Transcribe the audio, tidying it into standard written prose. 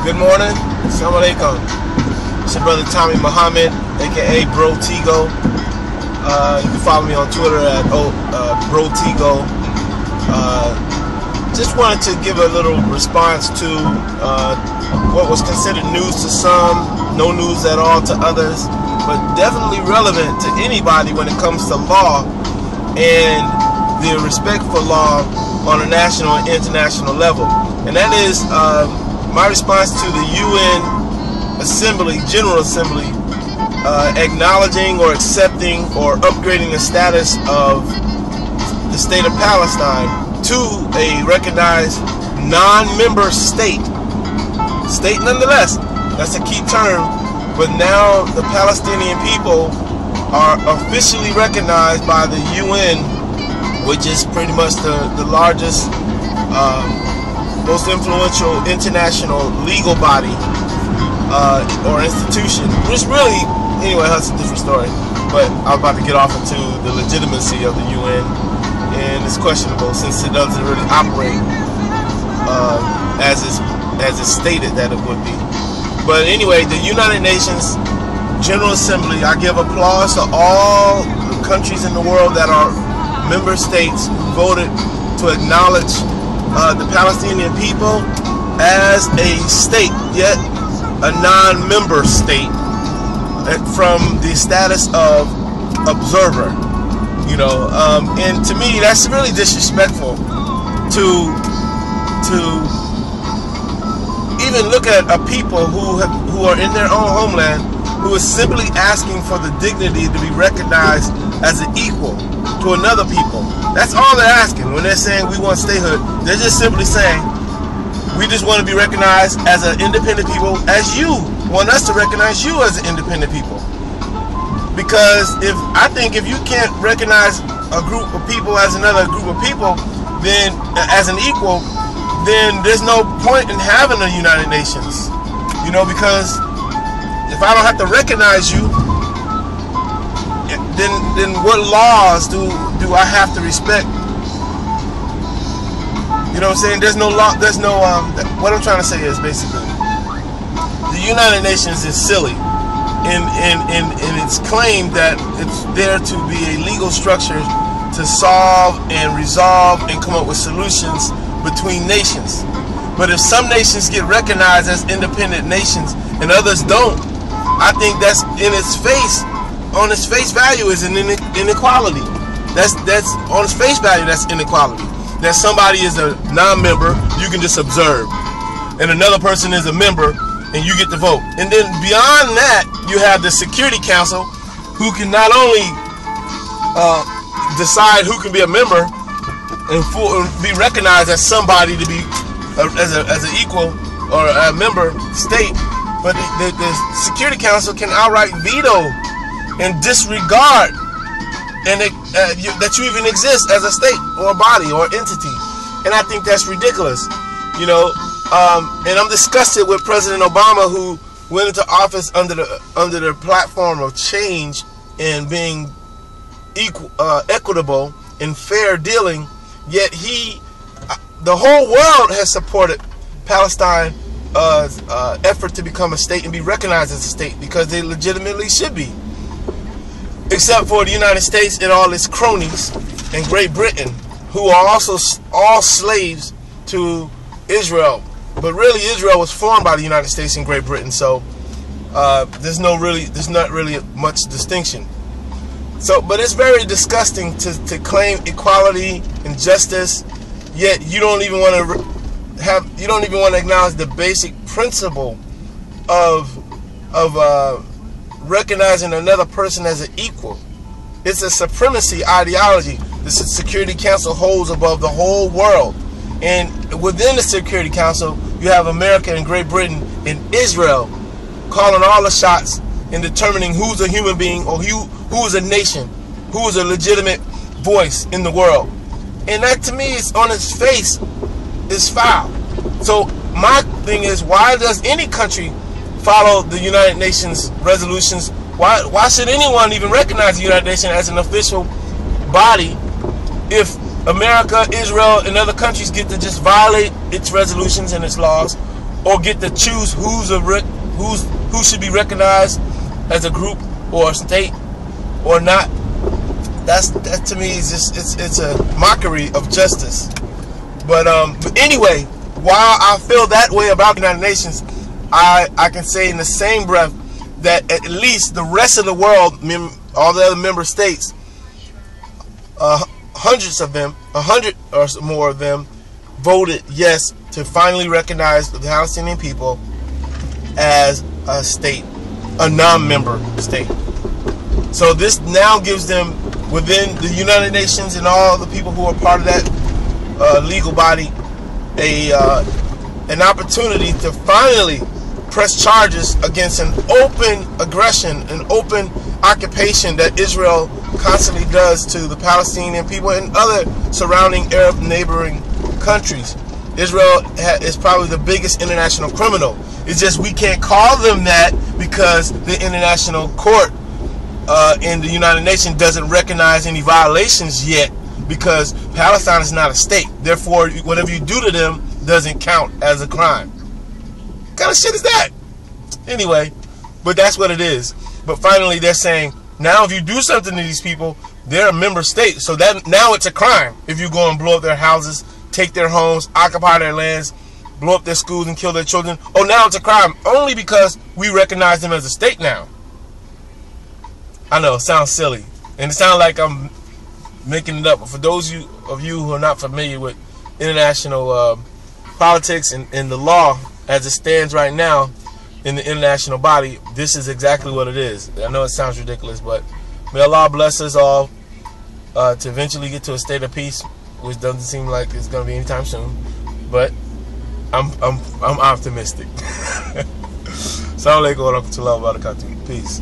Good morning. Assalamu alaikum. It's your brother Tommy Muhammad, aka Bro Tigo. You can follow me on Twitter at Bro Tigo. Just wanted to give a little response to what was considered news to some, no news at all to others, but definitely relevant to anybody when it comes to law and the respect for law on a national and international level. And that is my response to the UN General Assembly acknowledging or accepting or upgrading the status of the state of Palestine to a recognized non-member state. State nonetheless, that's a key term, but now the Palestinian people are officially recognized by the UN, which is pretty much the largest, most influential international legal body or institution. Which really, anyway, that's a different story. But I'm about to get off into the legitimacy of the UN, and it's questionable since it doesn't really operate as it's stated that it would be. But anyway, the United Nations General Assembly, I give applause to all the countries in the world that are member states who voted to acknowledge the Palestinian people as a state, yet a non-member state, from the status of observer. You know, and to me, that's really disrespectful to even look at a people who are in their own homeland, who is simply asking for the dignity to be recognized as an equal to another people. That's all they're asking when they're saying we want statehood. They're just simply saying we just want to be recognized as an independent people, as you want us to recognize you as an independent people. Because I think if you can't recognize a group of people as another group of people, then as an equal, then there's no point in having a United Nations. You know, because if I don't have to recognize you, then what laws do I have to respect? You know what I'm saying? There's no law. There's no what I'm trying to say is basically the United Nations is silly in its claim that it's there to be a legal structure to solve and resolve and come up with solutions between nations. But if some nations get recognized as independent nations and others don't, I think that's on its face value is an inequality. That's on its face value, that's inequality. That somebody is a non-member, you can just observe, and another person is a member and you get to vote. And then beyond that, you have the Security Council, who can not only decide who can be a member and be recognized as somebody to be as an equal or a member state, but the Security Council can outright veto and disregard that you even exist as a state or a body or entity. And I think that's ridiculous, you know. And I'm disgusted with President Obama, who went into office under the platform of change and being equitable and fair dealing, yet the whole world has supported Palestine effort to become a state and be recognized as a state, because they legitimately should be, except for the United States and all its cronies and Great Britain, who are also all slaves to Israel. But really, Israel was formed by the United States and Great Britain, so there's not really much distinction. So, but it's very disgusting to claim equality and justice, yet you don't even want to acknowledge the basic principle of recognizing another person as an equal. It's a supremacy ideology the Security Council holds above the whole world. And within the Security Council, you have America and Great Britain and Israel calling all the shots in determining who's a human being or who is a nation, who is a legitimate voice in the world. And that, to me, is on its face is foul. So my thing is, why does any country follow the United Nations resolutions? Why should anyone even recognize the United Nations as an official body if America, Israel, and other countries get to just violate its resolutions and its laws or get to choose who should be recognized as a group or a state or not. That to me is just it's a mockery of justice. But anyway, while I feel that way about the United Nations, I can say in the same breath that at least the rest of the world, all the other member states, hundreds of them, 100 or more of them, voted yes to finally recognize the Palestinian people as a state, a non-member state. So this now gives them, within the United Nations and all the people who are part of that legal body, an opportunity to finally press charges against an open aggression, an open occupation that Israel constantly does to the Palestinian people and other surrounding Arab neighboring countries. Israel is probably the biggest international criminal. It's just we can't call them that because the International Court in the United Nations doesn't recognize any violations yet, because Palestine is not a state. Therefore, whatever you do to them doesn't count as a crime. What kind of shit is that? Anyway, but that's what it is. But finally, they're saying, now if you do something to these people, they're a member state. So that now it's a crime if you go and blow up their houses, take their homes, occupy their lands, blow up their schools and kill their children. Oh, now it's a crime only because we recognize them as a state now. I know, it sounds silly. And it sounds like I'm making it up. But for those of you who are not familiar with international politics and the law as it stands right now in the international body, this is exactly what it is. I know it sounds ridiculous, but may Allah bless us all to eventually get to a state of peace, which doesn't seem like it's going to be anytime soon. But I'm optimistic. Assalamu alaikum wa rahmatullahi wa barakatuh. Peace.